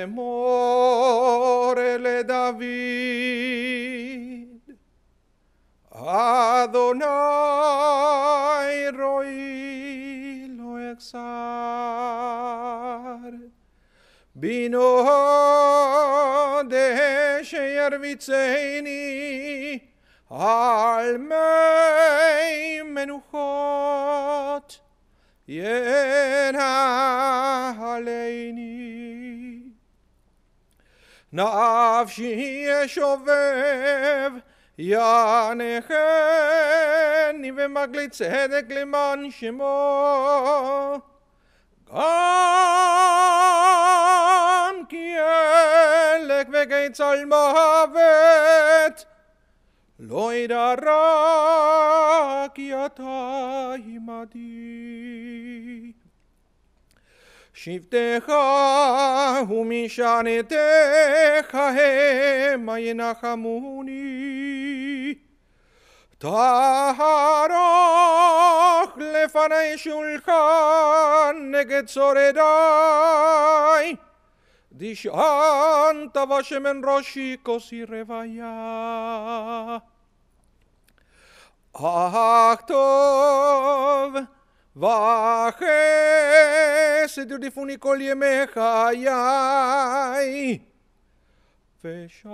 לאמור לדוד, אדוני רואי לא יחסר, בינו דשא ירביצני על מי מנוחות ינהלני. נפשי ישובב יענכני במגלי צדק למען שמו, גם כי אלק וקיצל מוות לא ידע רע כי אתה עמדי. שבטך ומשענתך המה ינחמוני. תערוך לפני שולחן נגד שורדי, דשענת בשמן ראשי כוסי רוויה. אך טוב וחסד ירדפוני כל ימי חיי, ושבתי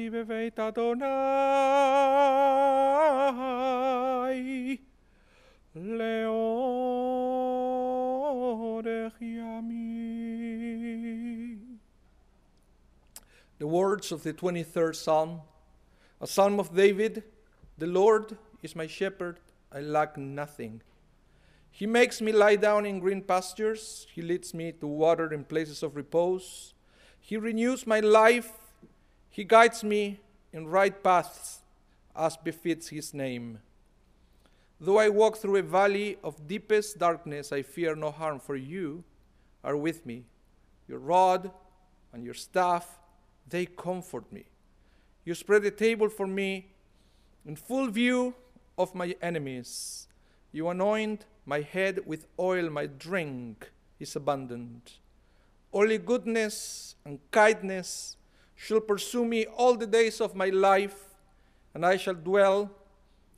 בבית אדוני לאורך ימים. The words of the 23rd Psalm, a psalm of David. The Lord is my shepherd, I lack nothing. He makes me lie down in green pastures. He leads me to water in places of repose. He renews my life. He guides me in right paths as befits his name. Though I walk through a valley of deepest darkness, I fear no harm, for you are with me. Your rod and your staff, they comfort me. You spread a table for me in full view of my enemies. You anoint my head with oil, my drink is abundant. Only goodness and kindness shall pursue me all the days of my life, and I shall dwell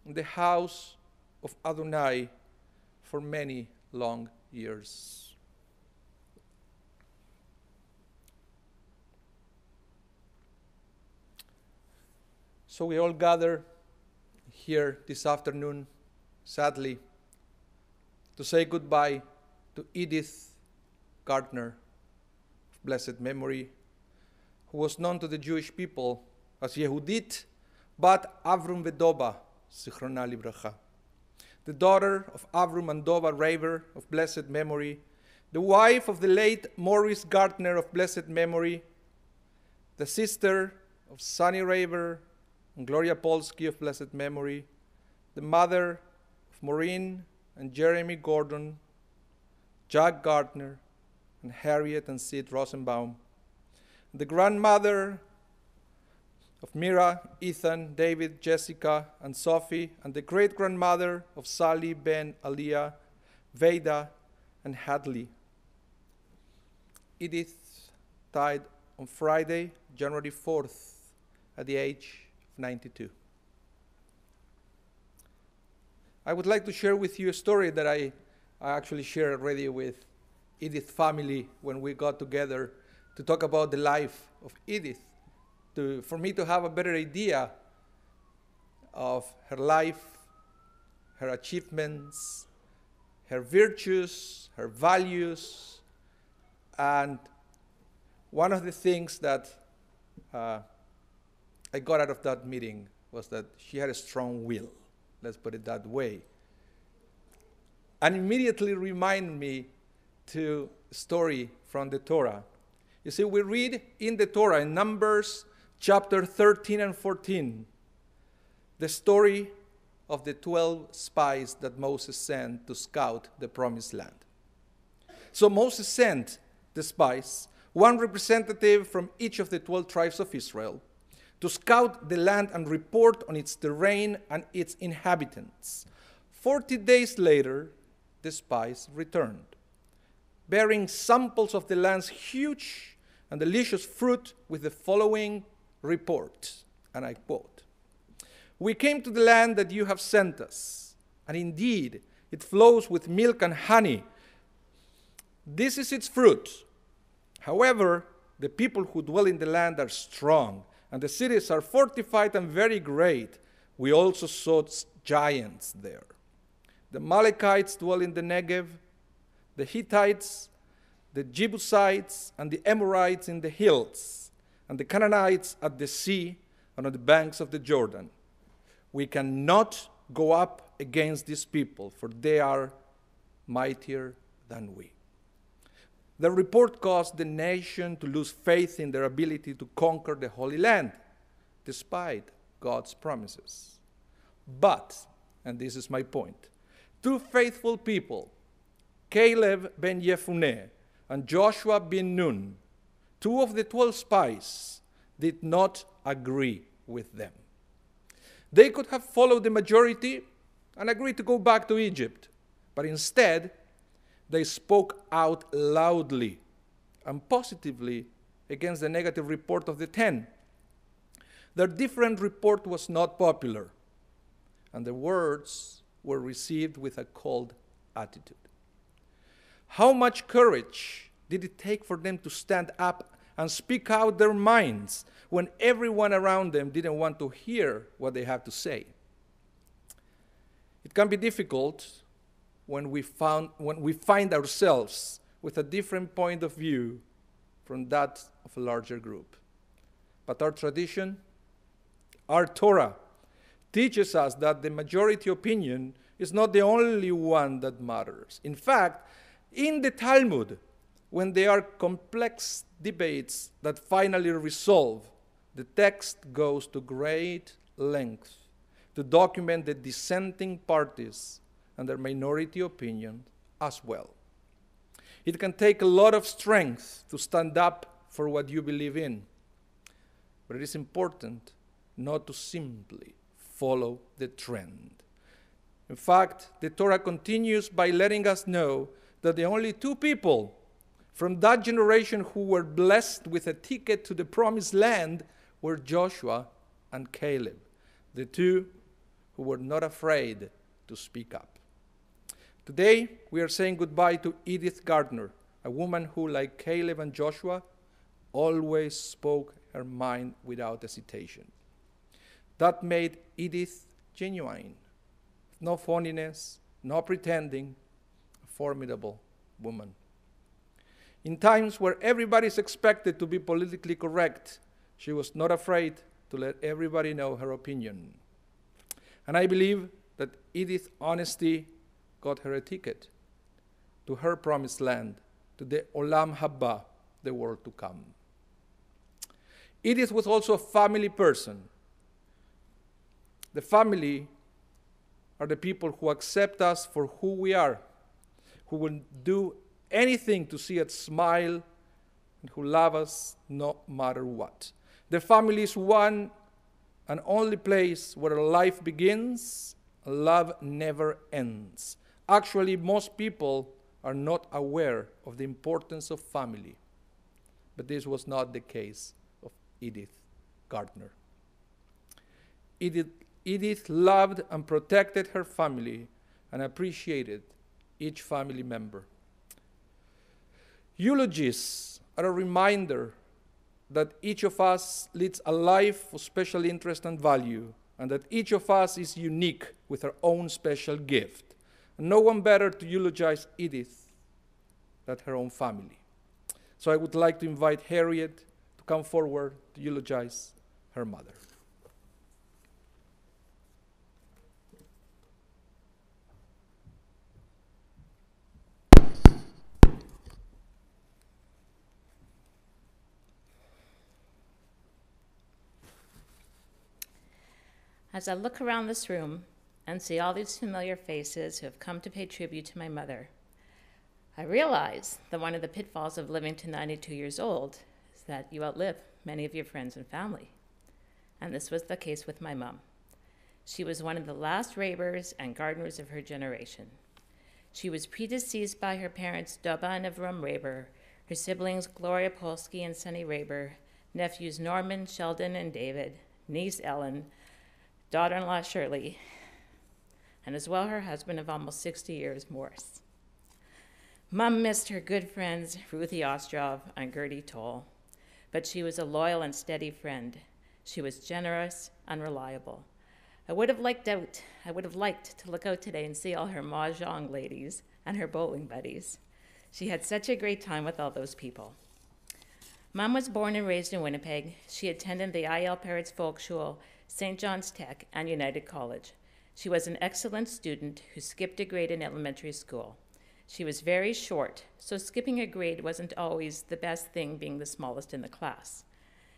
in the house of Adonai for many long years. So we all gather here this afternoon, sadly, to say goodbye to Edith Gardner, of blessed memory, who was known to the Jewish people as Yehudit bat Avrum Vedoba, Zichrona Livracha, the daughter of Avrum and Dova Raver of blessed memory, the wife of the late Maurice Gardner of blessed memory, the sister of Sonny Raver and Gloria Polsky of blessed memory, the mother of Maureen and Jeremy Gordon, Jack Gardner, and Harriet and Sid Rosenbaum, the grandmother of Mira, Ethan, David, Jessica, and Sophie, and the great-grandmother of Sally, Ben, Aliyah, Veda, and Hadley. Edith died on Friday, January 4th, at the age of 92. I would like to share with you a story that I actually shared already with Edith's family when we got together to talk about the life of Edith, for me to have a better idea of her life, her achievements, her virtues, her values. And one of the things that I got out of that meeting was that she had a strong will, let's put it that way. And immediately reminded me to a story from the Torah. You see, we read in the Torah, in Numbers chapter 13 and 14, the story of the 12 spies that Moses sent to scout the promised land. So Moses sent the spies, one representative from each of the 12 tribes of Israel, to scout the land and report on its terrain and its inhabitants. 40 days later, the spies returned. bearing samples of the land's huge and delicious fruit with the following report, and I quote, "We came to the land that you have sent us, and indeed it flows with milk and honey. This is its fruit. However, the people who dwell in the land are strong, and the cities are fortified and very great. We also saw giants there. The Amalekites dwell in the Negev, the Hittites, the Jebusites, and the Amorites in the hills, and the Canaanites at the sea and on the banks of the Jordan. We cannot go up against these people, for they are mightier than we." The report caused the nation to lose faith in their ability to conquer the Holy Land, despite God's promises. But, and this is my point, two faithful people, Caleb ben Jephunneh and Joshua ben Nun, two of the 12 spies, did not agree with them. They could have followed the majority and agreed to go back to Egypt, but instead, they spoke out loudly and positively against the negative report of the 10. Their different report was not popular, and their words were received with a cold attitude. How much courage did it take for them to stand up and speak out their minds when everyone around them didn't want to hear what they had to say? It can be difficult when we find ourselves with a different point of view from that of a larger group. But our tradition, our Torah, teaches us that the majority opinion is not the only one that matters. In fact, in the Talmud, when there are complex debates that finally resolve, the text goes to great length to document the dissenting parties and their minority opinion as well. It can take a lot of strength to stand up for what you believe in, but it is important not to simply follow the trend. In fact, the Torah continues by letting us know that the only two people from that generation who were blessed with a ticket to the promised land were Joshua and Caleb, the two who were not afraid to speak up. Today, we are saying goodbye to Edith Gardner, a woman who, like Caleb and Joshua, always spoke her mind without hesitation. That made Edith genuine, no phoniness, no pretending, a formidable woman. In times where everybody is expected to be politically correct, she was not afraid to let everybody know her opinion. And I believe that Edith's honesty got her a ticket to her promised land, to the Olam Haba, the world to come. Edith was also a family person. The family are the people who accept us for who we are, who will do anything to see us smile, and who love us no matter what. The family is one and only place where life begins and love never ends. Actually, most people are not aware of the importance of family, but this was not the case of Edith Gardner. Edith loved and protected her family and appreciated each family member. Eulogies are a reminder that each of us leads a life of special interest and value, and that each of us is unique with our own special gift. And no one better to eulogize Edith than her own family. So I would like to invite Harriet to come forward to eulogize her mother. As I look around this room and see all these familiar faces who have come to pay tribute to my mother, I realize that one of the pitfalls of living to 92 years old is that you outlive many of your friends and family. And this was the case with my mom. She was one of the last Rabers and Gardners of her generation. She was predeceased by her parents, Doba and Avram Raber, her siblings, Gloria Polsky and Sonny Raber, nephews Norman, Sheldon, and David, niece Ellen, daughter-in-law Shirley, and as well her husband of almost 60 years, Morris. Mom missed her good friends, Ruthie Ostrov and Gertie Toll, but she was a loyal and steady friend. She was generous and reliable. I would have liked to look out today and see all her mahjong ladies and her bowling buddies. She had such a great time with all those people. Mom was born and raised in Winnipeg. She attended the I.L. Peretz Volksschule, St. John's Tech, and United College. She was an excellent student who skipped a grade in elementary school. She was very short, so skipping a grade wasn't always the best thing, being the smallest in the class.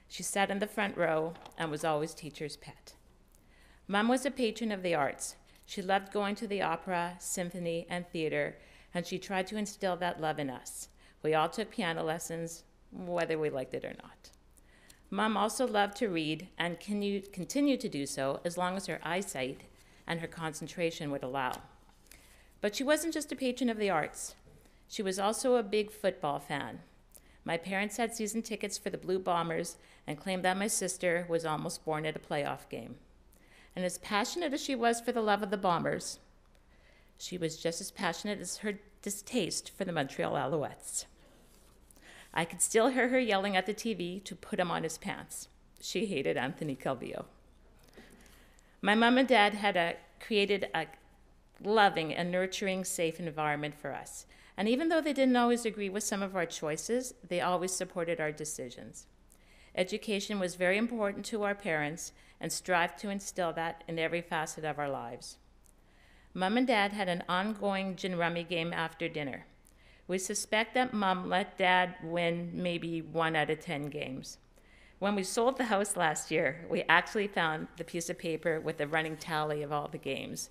She sat in the front row and was always teacher's pet. Mom was a patron of the arts. She loved going to the opera, symphony, and theater, and she tried to instill that love in us. We all took piano lessons, whether we liked it or not. Mom also loved to read and continued to do so as long as her eyesight and her concentration would allow. But she wasn't just a patron of the arts. She was also a big football fan. My parents had season tickets for the Blue Bombers and claimed that my sister was almost born at a playoff game. And as passionate as she was for the love of the Bombers, she was just as passionate as her distaste for the Montreal Alouettes. I could still hear her yelling at the TV to put him on his pants. She hated Anthony Calvillo. My mom and dad had created a loving and nurturing, safe environment for us. And even though they didn't always agree with some of our choices, they always supported our decisions. Education was very important to our parents and strived to instill that in every facet of our lives. Mom and Dad had an ongoing gin rummy game after dinner. We suspect that Mom let Dad win maybe 1 out of 10 games. When we sold the house last year, we actually found the piece of paper with the running tally of all the games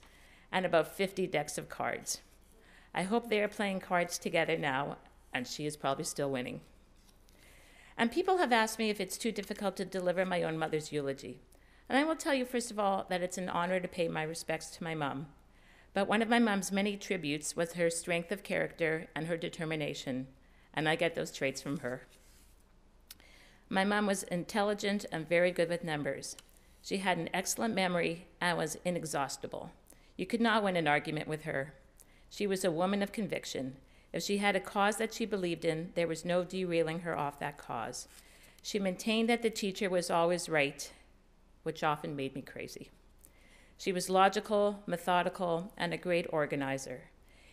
and about 50 decks of cards. I hope they are playing cards together now, and she is probably still winning. And people have asked me if it's too difficult to deliver my own mother's eulogy. And I will tell you, first of all, that it's an honor to pay my respects to my mom. But one of my mom's many tributes was her strength of character and her determination, and I get those traits from her. My mom was intelligent and very good with numbers. She had an excellent memory and was inexhaustible. You could not win an argument with her. She was a woman of conviction. If she had a cause that she believed in, there was no derailing her off that cause. She maintained that the teacher was always right, which often made me crazy. She was logical, methodical, and a great organizer.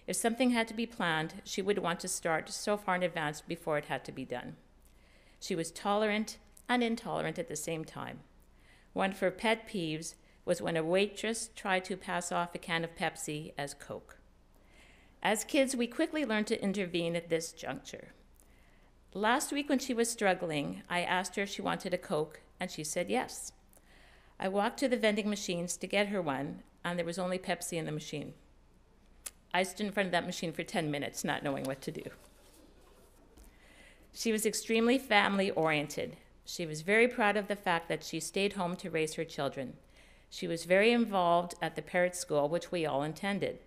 If something had to be planned, she would want to start so far in advance before it had to be done. She was tolerant and intolerant at the same time. One of her pet peeves was when a waitress tried to pass off a can of Pepsi as Coke. As kids, we quickly learned to intervene at this juncture. Last week when she was struggling, I asked her if she wanted a Coke, and she said yes. I walked to the vending machines to get her one, and there was only Pepsi in the machine. I stood in front of that machine for 10 minutes, not knowing what to do. She was extremely family-oriented. She was very proud of the fact that she stayed home to raise her children. She was very involved at the Peretz School, which we all attended.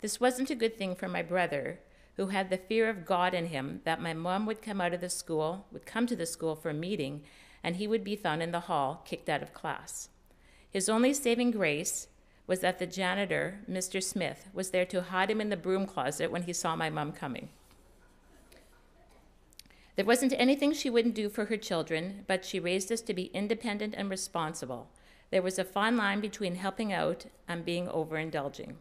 This wasn't a good thing for my brother, who had the fear of God in him that my mom would come to the school for a meeting, and he would be found in the hall, kicked out of class. His only saving grace was that the janitor, Mr. Smith, was there to hide him in the broom closet when he saw my mom coming. There wasn't anything she wouldn't do for her children, but she raised us to be independent and responsible. There was a fine line between helping out and being overindulging.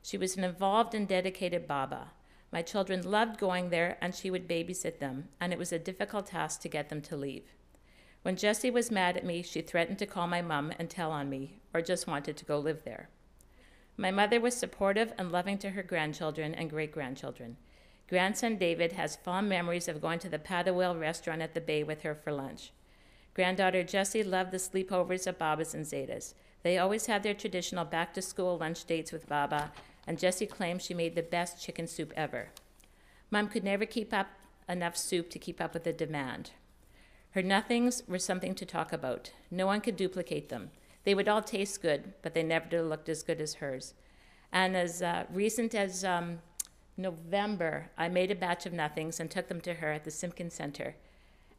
She was an involved and dedicated Baba. My children loved going there, and she would babysit them, and it was a difficult task to get them to leave. When Jessie was mad at me, she threatened to call my mom and tell on me, or just wanted to go live there. My mother was supportive and loving to her grandchildren and great-grandchildren. Grandson David has fond memories of going to the Padawil restaurant at the Bay with her for lunch. Granddaughter Jessie loved the sleepovers at Baba's and Zeta's. They always had their traditional back-to-school lunch dates with Baba, and Jessie claimed she made the best chicken soup ever. Mom could never keep up enough soup to keep up with the demand. Her nothings were something to talk about. No one could duplicate them. They would all taste good, but they never looked as good as hers. And as recent as November, I made a batch of nothings and took them to her at the Simpkins Center.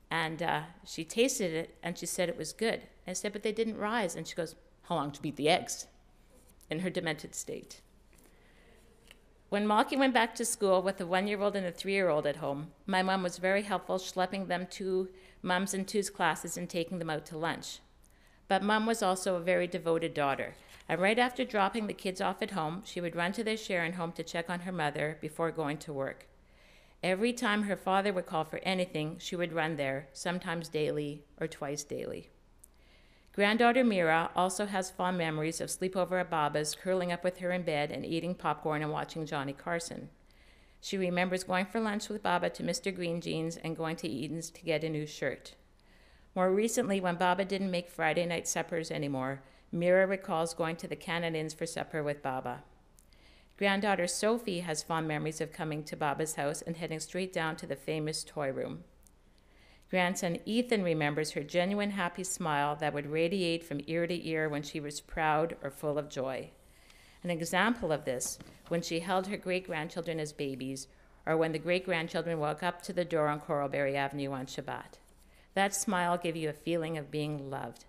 And she tasted it, and she said it was good. I said, but they didn't rise. And she goes, how long to beat the eggs? In her demented state. When Malky went back to school with a 1-year-old and a 3-year-old at home, my mom was very helpful schlepping them to Mums and Two's classes and taking them out to lunch. But Mom was also a very devoted daughter. And right after dropping the kids off at home, she would run to their sharing home to check on her mother before going to work. Every time her father would call for anything, she would run there, sometimes daily or twice daily. Granddaughter Mira also has fond memories of sleepover at Baba's, curling up with her in bed and eating popcorn and watching Johnny Carson. She remembers going for lunch with Baba to Mr. Green Jeans and going to Eden's to get a new shirt. More recently, when Baba didn't make Friday night suppers anymore, Mira recalls going to the Cannon Inns for supper with Baba. Granddaughter Sophie has fond memories of coming to Baba's house and heading straight down to the famous toy room. Grandson Ethan remembers her genuine happy smile that would radiate from ear to ear when she was proud or full of joy. An example of this, when she held her great-grandchildren as babies, or when the great-grandchildren walk up to the door on Coralberry Avenue on Shabbat. That smile gave you a feeling of being loved.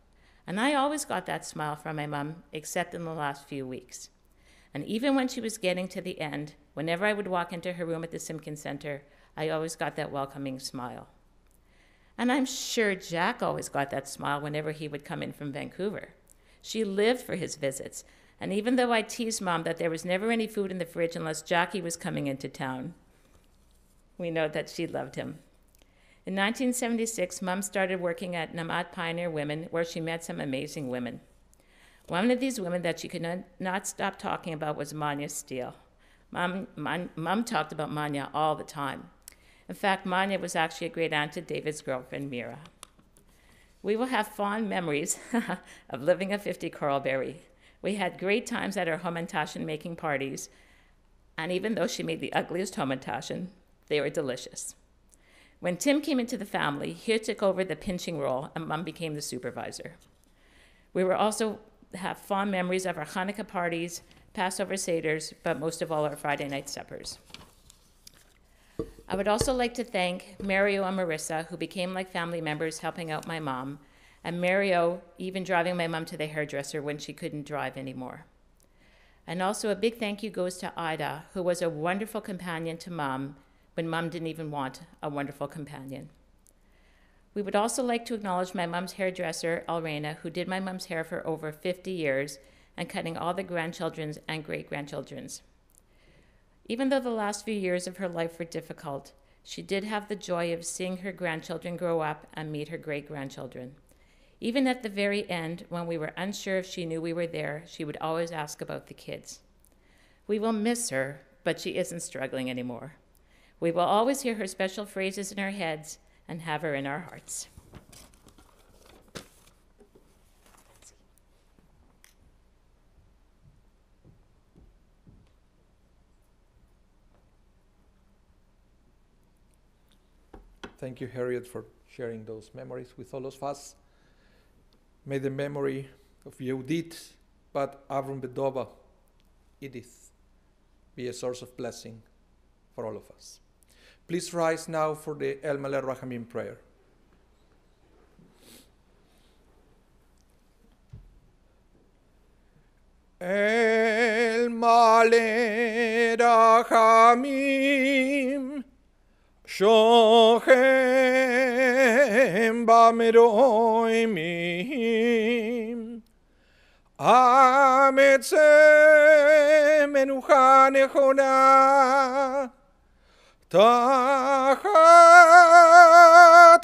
And I always got that smile from my mom, except in the last few weeks. And even when she was getting to the end, whenever I would walk into her room at the Simpkins Center, I always got that welcoming smile. And I'm sure Jack always got that smile whenever he would come in from Vancouver. She lived for his visits, and even though I teased Mom that there was never any food in the fridge unless Jackie was coming into town, we know that she loved him. In 1976, Mom started working at Namat Pioneer Women, where she met some amazing women. One of these women that she could not stop talking about was Manya Steele. Mom talked about Manya all the time. In fact, Manya was actually a great aunt to David's girlfriend, Mira. We will have fond memories of living at 50 Coralberry. We had great times at our Hamantaschen making parties, and even though she made the ugliest Hamantaschen, they were delicious. When Tim came into the family, he took over the pinching role, and Mom became the supervisor. We will also have fond memories of our Hanukkah parties, Passover Seders, but most of all our Friday night suppers. I would also like to thank Mario and Marissa, who became like family members helping out my mom, and Mario even driving my mom to the hairdresser when she couldn't drive anymore. And also a big thank you goes to Ida, who was a wonderful companion to Mom when Mom didn't even want a wonderful companion. We would also like to acknowledge my mom's hairdresser, Alrena, who did my mom's hair for over 50 years and cutting all the grandchildren's and great-grandchildren's. Even though the last few years of her life were difficult, she did have the joy of seeing her grandchildren grow up and meet her great-grandchildren. Even at the very end, when we were unsure if she knew we were there, she would always ask about the kids. We will miss her, but she isn't struggling anymore. We will always hear her special phrases in our heads and have her in our hearts. Thank you, Harriet, for sharing those memories with all of us. May the memory of Yehudit, but Avram Bedova, Edith, be a source of blessing for all of us. Please rise now for the El Maleh Rachamim prayer. El Maleh Rachamim Shochem Bameroimim Ametze Menucha Nechona Tachat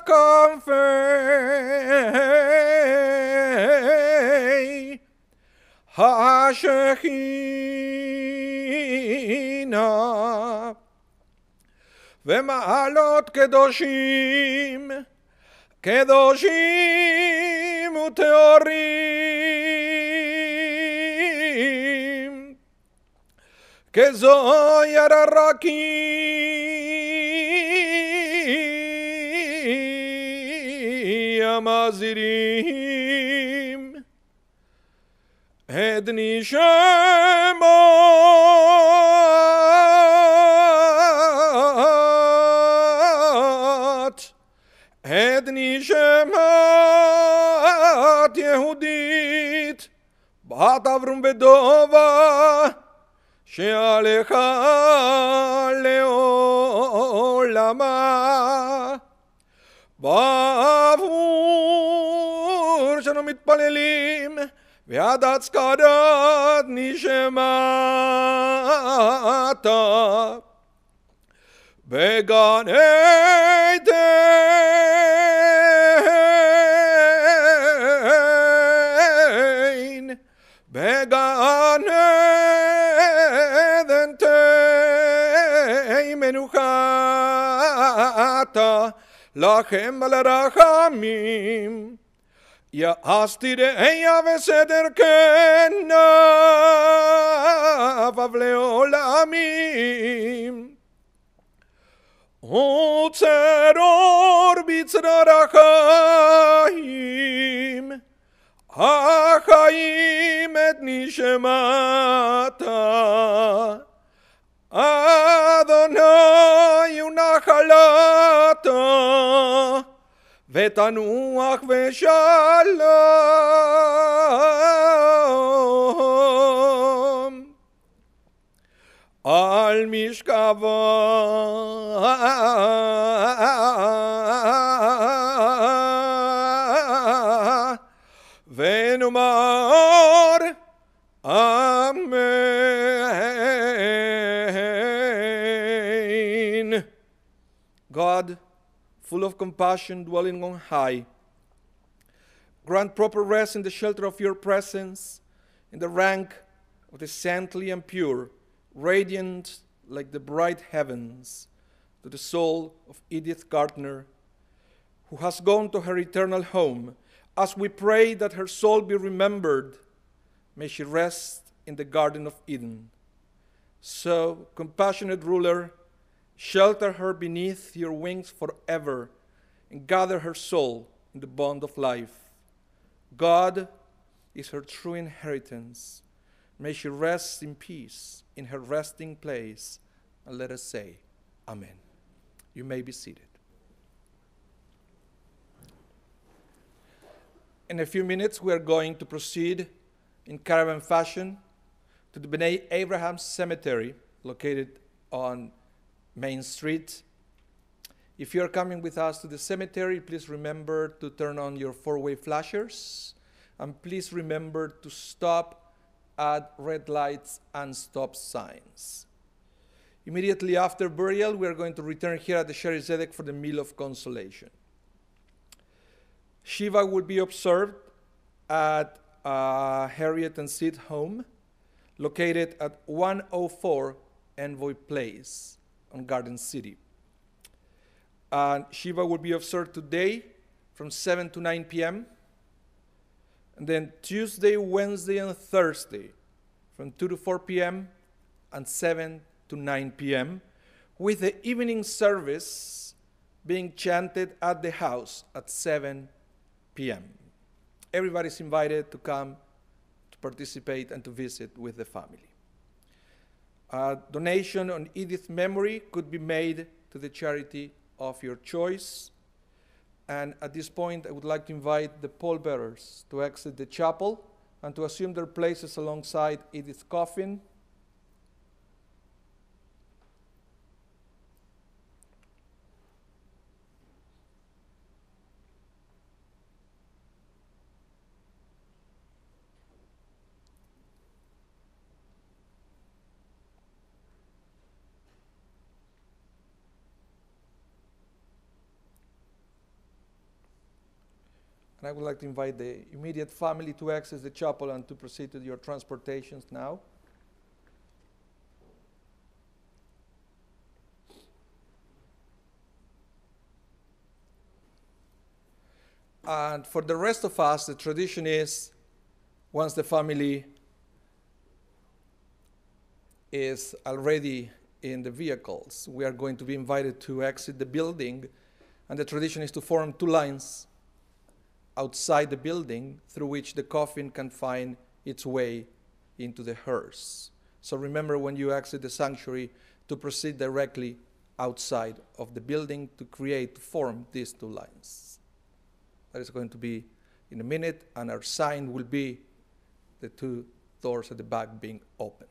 Kanfei HaShechina V'ma'alot kedoshim, kedoshim uteorim, kezoyar haraki amazirim, et nishemo בת יהודית, בת אברום ודובה, שעליך לעולמה. בעבור שאנו מתפללים, ועד הצקדת נשמת בגן עדן, בגן עדן תהי מנוחת לכם על הרחמים. יעשתי ראיה וסדר כנף לעולמים. וצרור בצרור החיים, החיים את נשמתה. אדוני הוא נחלתה, ותנוח ושלום על משכבה, ונאמר Amen. God, full of compassion, dwelling on high, grant proper rest in the shelter of your presence, in the rank of the saintly and pure, radiant like the bright heavens, to the soul of Edith Gardner, who has gone to her eternal home. As we pray that her soul be remembered, may she rest in the Garden of Eden. So, compassionate ruler, shelter her beneath your wings forever, and gather her soul in the bond of life. God is her true inheritance. May she rest in peace in her resting place. And let us say, Amen. You may be seated. In a few minutes, we are going to proceed in caravan fashion to the B'nai Abraham Cemetery, located on Main Street. If you are coming with us to the cemetery, please remember to turn on your four-way flashers, and please remember to stop at red lights and stop signs. Immediately after burial, we are going to return here at the Sherry Zedek for the meal of consolation. Shiva will be observed at Harriet and Sid home, located at 104 Envoy Place on Garden City. And Shiva will be observed today from 7 to 9 p.m. And then Tuesday, Wednesday, and Thursday from 2 to 4 p.m. and 7 to 9 p.m. with the evening service being chanted at the house at 7 p.m. Everybody's invited to come to participate and to visit with the family. A donation on Edith's memory could be made to the charity of your choice. And at this point, I would like to invite the pallbearers to exit the chapel and to assume their places alongside Edith's coffin. And I would like to invite the immediate family to access the chapel and to proceed to your transportations now. And for the rest of us, the tradition is, once the family is already in the vehicles, we are going to be invited to exit the building, and the tradition is to form two lines outside the building through which the coffin can find its way into the hearse. So remember, when you exit the sanctuary, to proceed directly outside of the building to form these two lines. That is going to be in a minute, and our sign will be the two doors at the back being opened.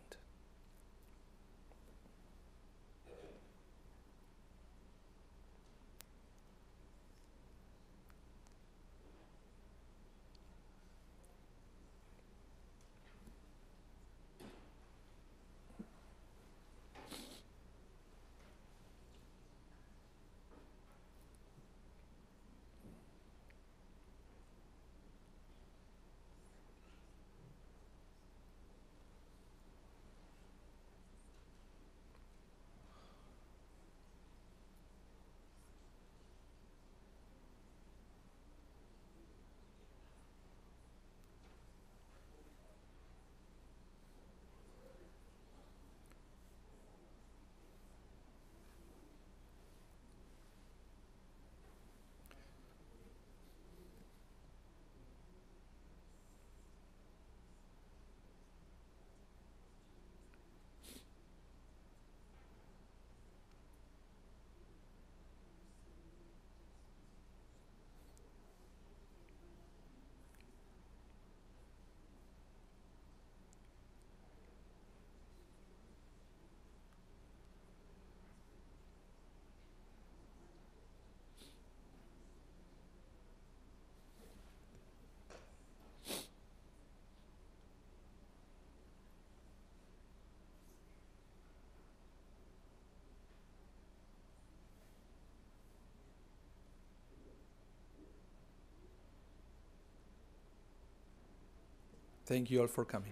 Thank you all for coming.